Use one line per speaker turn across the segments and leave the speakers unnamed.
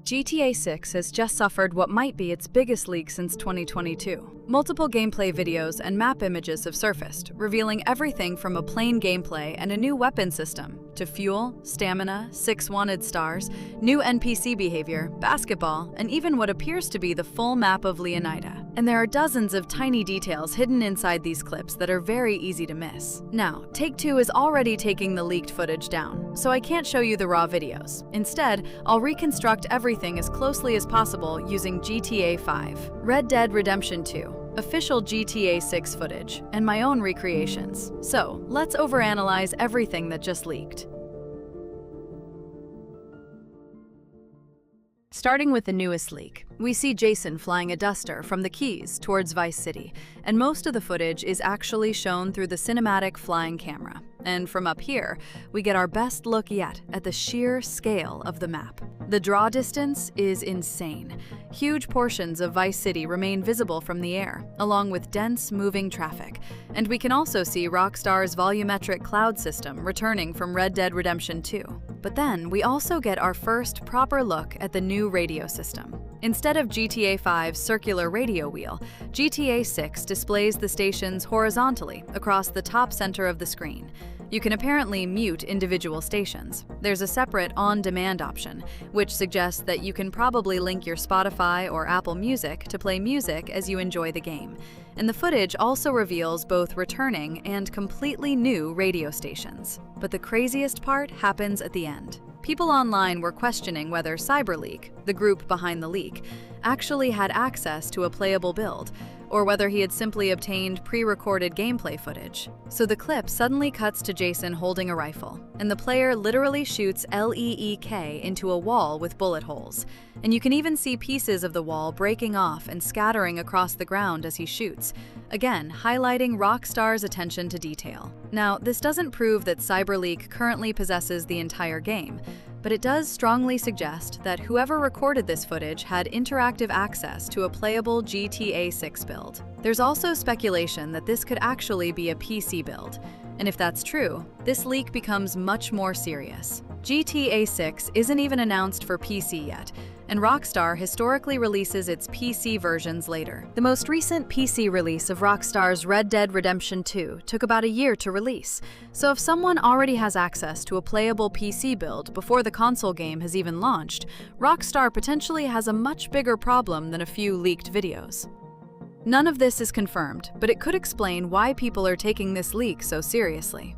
GTA 6 has just suffered what might be its biggest leak since 2022. Multiple gameplay videos and map images have surfaced, revealing everything from a plain gameplay and a new weapon system, to fuel, stamina, 6 wanted stars, new NPC behavior, basketball, and even what appears to be the full map of Leonida. And there are dozens of tiny details hidden inside these clips that are very easy to miss. Now, Take-Two is already taking the leaked footage down, so I can't show you the raw videos. Instead, I'll reconstruct everything as closely as possible using GTA 5, Red Dead Redemption 2, official GTA 6 footage, and my own recreations. So, let's overanalyze everything that just leaked. Starting with the newest leak, we see Jason flying a duster from the Keys towards Vice City, and most of the footage is actually shown through the cinematic flying camera. And from up here, we get our best look yet at the sheer scale of the map. The draw distance is insane. Huge portions of Vice City remain visible from the air, along with dense, moving traffic. And we can also see Rockstar's volumetric cloud system returning from Red Dead Redemption 2. But then, we also get our first proper look at the new radio system. Instead of GTA 5's circular radio wheel, GTA 6 displays the stations horizontally across the top center of the screen. You can apparently mute individual stations. There's a separate on-demand option, which suggests that you can probably link your Spotify or Apple Music to play music as you enjoy the game. And the footage also reveals both returning and completely new radio stations. But the craziest part happens at the end. People online were questioning whether CyberLeak, the group behind the leak, actually had access to a playable build, or whether he had simply obtained pre-recorded gameplay footage. So the clip suddenly cuts to Jason holding a rifle, and the player literally shoots LEEK into a wall with bullet holes. And you can even see pieces of the wall breaking off and scattering across the ground as he shoots, again highlighting Rockstar's attention to detail. Now, this doesn't prove that CyberLeak currently possesses the entire game, but it does strongly suggest that whoever recorded this footage had interactive access to a playable GTA 6 build. There's also speculation that this could actually be a PC build, and if that's true, this leak becomes much more serious. GTA 6 isn't even announced for PC yet, and Rockstar historically releases its PC versions later. The most recent PC release of Rockstar's Red Dead Redemption 2 took about a year to release, so if someone already has access to a playable PC build before the console game has even launched, Rockstar potentially has a much bigger problem than a few leaked videos. None of this is confirmed, but it could explain why people are taking this leak so seriously.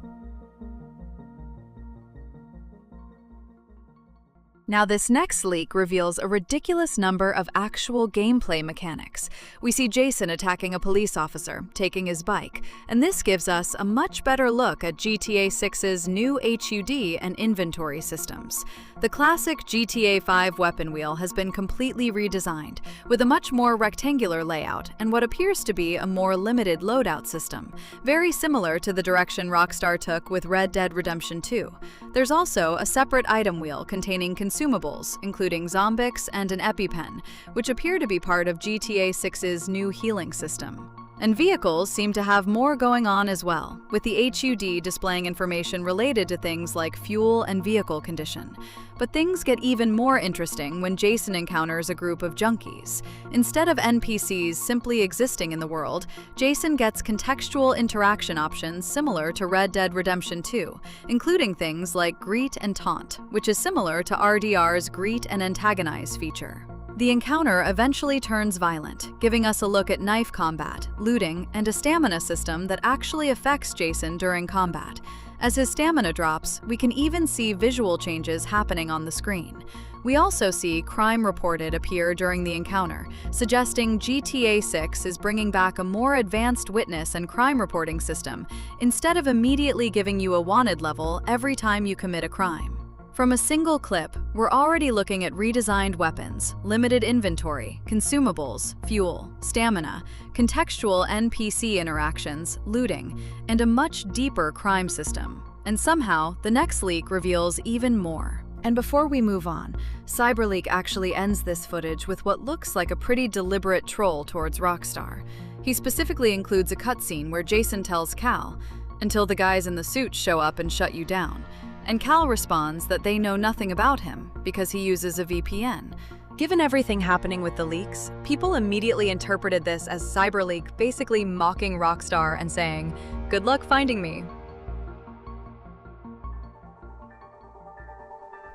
Now, this next leak reveals a ridiculous number of actual gameplay mechanics. We see Jason attacking a police officer, taking his bike, and this gives us a much better look at GTA 6's new HUD and inventory systems. The classic GTA 5 weapon wheel has been completely redesigned, with a much more rectangular layout and what appears to be a more limited loadout system, very similar to the direction Rockstar took with Red Dead Redemption 2. There's also a separate item wheel containing consumables, including Zombix and an EpiPen, which appear to be part of GTA 6's new healing system. And vehicles seem to have more going on as well, with the HUD displaying information related to things like fuel and vehicle condition. But things get even more interesting when Jason encounters a group of junkies. Instead of NPCs simply existing in the world, Jason gets contextual interaction options similar to Red Dead Redemption 2, including things like greet and taunt, which is similar to RDR's greet and antagonize feature. The encounter eventually turns violent, giving us a look at knife combat, looting, and a stamina system that actually affects Jason during combat. As his stamina drops, we can even see visual changes happening on the screen. We also see crime reported appear during the encounter, suggesting GTA 6 is bringing back a more advanced witness and crime reporting system, instead of immediately giving you a wanted level every time you commit a crime. From a single clip, we're already looking at redesigned weapons, limited inventory, consumables, fuel, stamina, contextual NPC interactions, looting, and a much deeper crime system. And somehow, the next leak reveals even more. And before we move on, CyberLeak actually ends this footage with what looks like a pretty deliberate troll towards Rockstar. He specifically includes a cutscene where Jason tells Cal, "Until the guys in the suits show up and shut you down." And Cal responds that they know nothing about him because he uses a VPN. Given everything happening with the leaks, people immediately interpreted this as CyberLeak basically mocking Rockstar and saying, "Good luck finding me."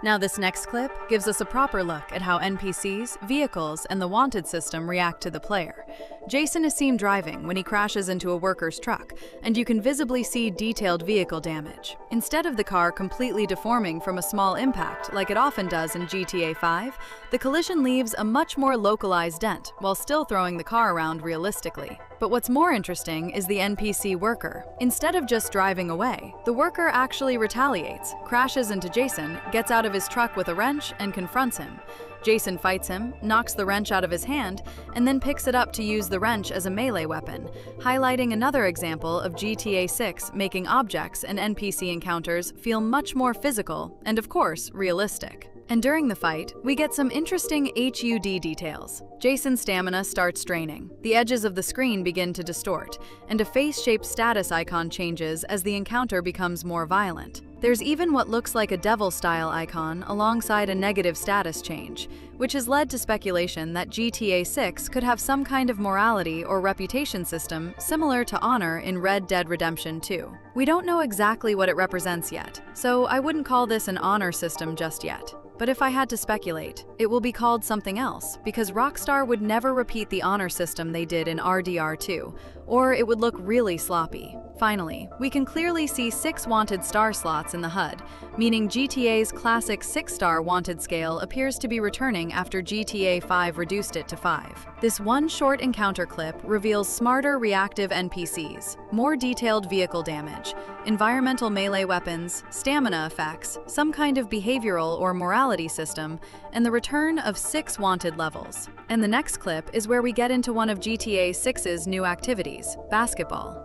Now this next clip gives us a proper look at how NPCs, vehicles, and the wanted system react to the player. Jason is seen driving when he crashes into a worker's truck, and you can visibly see detailed vehicle damage. Instead of the car completely deforming from a small impact like it often does in GTA 5, the collision leaves a much more localized dent while still throwing the car around realistically. But what's more interesting is the NPC worker. Instead of just driving away, the worker actually retaliates, crashes into Jason, gets out of his truck with a wrench, and confronts him. Jason fights him, knocks the wrench out of his hand, and then picks it up to use the wrench as a melee weapon, highlighting another example of GTA 6 making objects and NPC encounters feel much more physical and, of course, realistic. And during the fight, we get some interesting HUD details. Jason's stamina starts draining, the edges of the screen begin to distort, and a face-shaped status icon changes as the encounter becomes more violent. There's even what looks like a devil-style icon alongside a negative status change, which has led to speculation that GTA 6 could have some kind of morality or reputation system similar to Honor in Red Dead Redemption 2. We don't know exactly what it represents yet, so I wouldn't call this an honor system just yet. But if I had to speculate, it will be called something else, because Rockstar would never repeat the honor system they did in RDR2, or it would look really sloppy. Finally, we can clearly see 6 wanted star slots in the HUD, meaning GTA's classic 6-star wanted scale appears to be returning after GTA 5 reduced it to 5. This one short encounter clip reveals smarter reactive NPCs, more detailed vehicle damage, environmental melee weapons, stamina effects, some kind of behavioral or morality system, and the return of 6 wanted levels. And the next clip is where we get into one of GTA 6's new activities, basketball.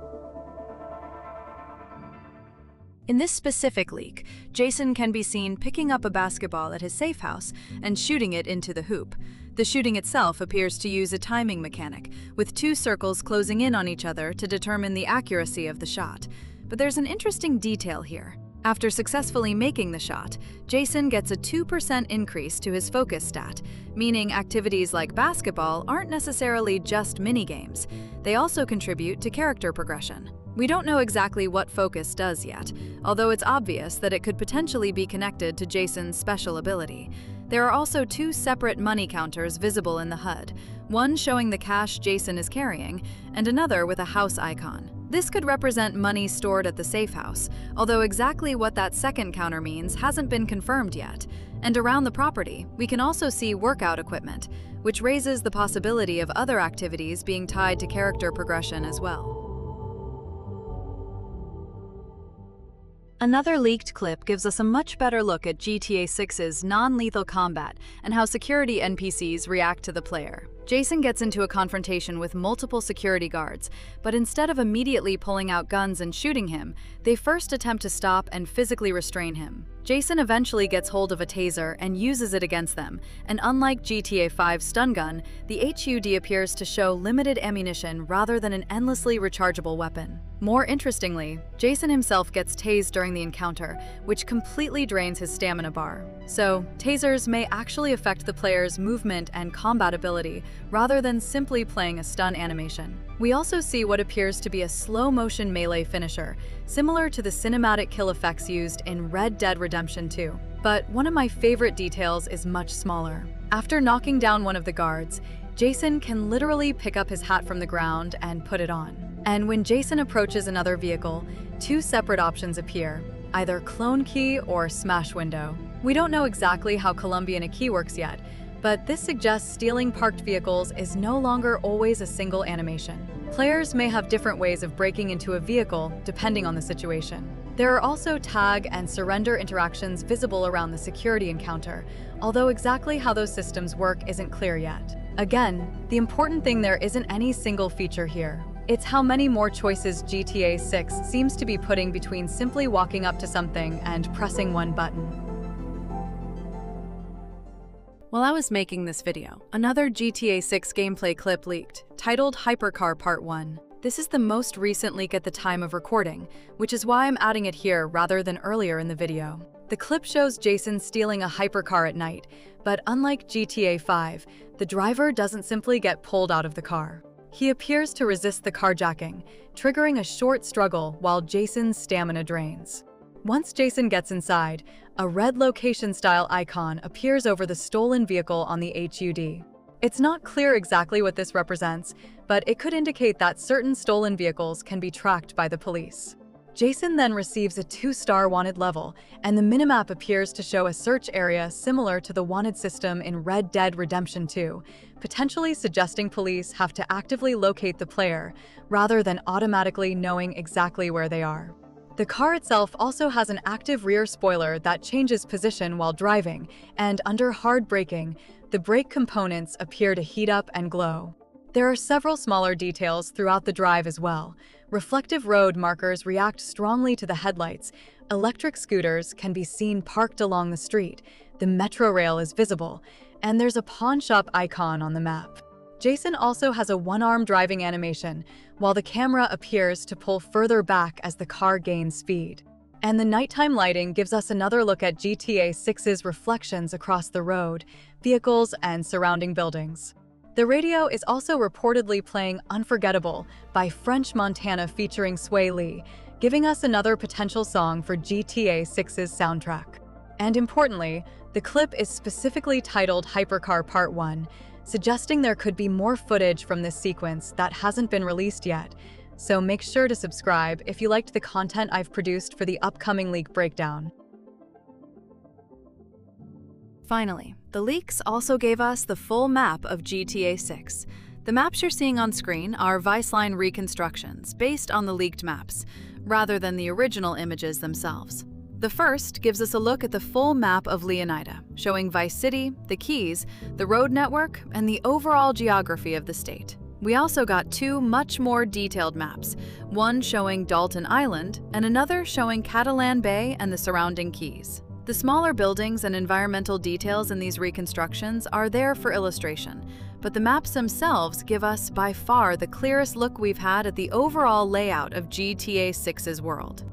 In this specific leak, Jason can be seen picking up a basketball at his safe house and shooting it into the hoop. The shooting itself appears to use a timing mechanic, with 2 circles closing in on each other to determine the accuracy of the shot. But there's an interesting detail here. After successfully making the shot, Jason gets a 2% increase to his focus stat, meaning activities like basketball aren't necessarily just minigames. They also contribute to character progression. We don't know exactly what focus does yet, although it's obvious that it could potentially be connected to Jason's special ability. There are also 2 separate money counters visible in the HUD, one showing the cash Jason is carrying, and another with a house icon. This could represent money stored at the safe house, although exactly what that second counter means hasn't been confirmed yet. And around the property, we can also see workout equipment, which raises the possibility of other activities being tied to character progression as well. Another leaked clip gives us a much better look at GTA 6's non-lethal combat and how security NPCs react to the player. Jason gets into a confrontation with multiple security guards, but instead of immediately pulling out guns and shooting him, they first attempt to stop and physically restrain him. Jason eventually gets hold of a taser and uses it against them, and unlike GTA 5's stun gun, the HUD appears to show limited ammunition rather than an endlessly rechargeable weapon. More interestingly, Jason himself gets tased during the encounter, which completely drains his stamina bar. So, tasers may actually affect the player's movement and combat ability, rather than simply playing a stun animation. We also see what appears to be a slow-motion melee finisher, similar to the cinematic kill effects used in Red Dead Redemption 2. But one of my favorite details is much smaller. After knocking down one of the guards, Jason can literally pick up his hat from the ground and put it on. And when Jason approaches another vehicle, 2 separate options appear, either clone key or smash window. We don't know exactly how Colombian a key works yet, but this suggests stealing parked vehicles is no longer always a single animation. Players may have different ways of breaking into a vehicle depending on the situation. There are also tag and surrender interactions visible around the security encounter, although exactly how those systems work isn't clear yet. Again, the important thing there isn't any single feature here. It's how many more choices GTA 6 seems to be putting between simply walking up to something and pressing one button. While I was making this video, another GTA 6 gameplay clip leaked, titled Hypercar Part 1. This is the most recent leak at the time of recording, which is why I'm adding it here rather than earlier in the video. The clip shows Jason stealing a hypercar at night, but unlike GTA 5, the driver doesn't simply get pulled out of the car. He appears to resist the carjacking, triggering a short struggle while Jason's stamina drains. Once Jason gets inside, a red location-style icon appears over the stolen vehicle on the HUD. It's not clear exactly what this represents, but it could indicate that certain stolen vehicles can be tracked by the police. Jason then receives a 2-star wanted level, and the minimap appears to show a search area similar to the wanted system in Red Dead Redemption 2, potentially suggesting police have to actively locate the player rather than automatically knowing exactly where they are. The car itself also has an active rear spoiler that changes position while driving, and under hard braking, the brake components appear to heat up and glow. There are several smaller details throughout the drive as well. Reflective road markers react strongly to the headlights. Electric scooters can be seen parked along the street. The metro rail is visible, and there's a pawn shop icon on the map. Jason also has a one-arm driving animation, while the camera appears to pull further back as the car gains speed. And the nighttime lighting gives us another look at GTA 6's reflections across the road, vehicles, and surrounding buildings. The radio is also reportedly playing Unforgettable by French Montana featuring Sway Lee, giving us another potential song for GTA 6's soundtrack. And importantly, the clip is specifically titled Hypercar Part 1, suggesting there could be more footage from this sequence that hasn't been released yet. So make sure to subscribe if you liked the content I've produced for the upcoming leak breakdown. Finally, the leaks also gave us the full map of GTA 6. The maps you're seeing on screen are Viceline reconstructions based on the leaked maps, rather than the original images themselves. The first gives us a look at the full map of Leonida, showing Vice City, the Keys, the road network, and the overall geography of the state. We also got 2 much more detailed maps, one showing Dalton Island and another showing Catalan Bay and the surrounding keys. The smaller buildings and environmental details in these reconstructions are there for illustration, but the maps themselves give us by far the clearest look we've had at the overall layout of GTA 6's world.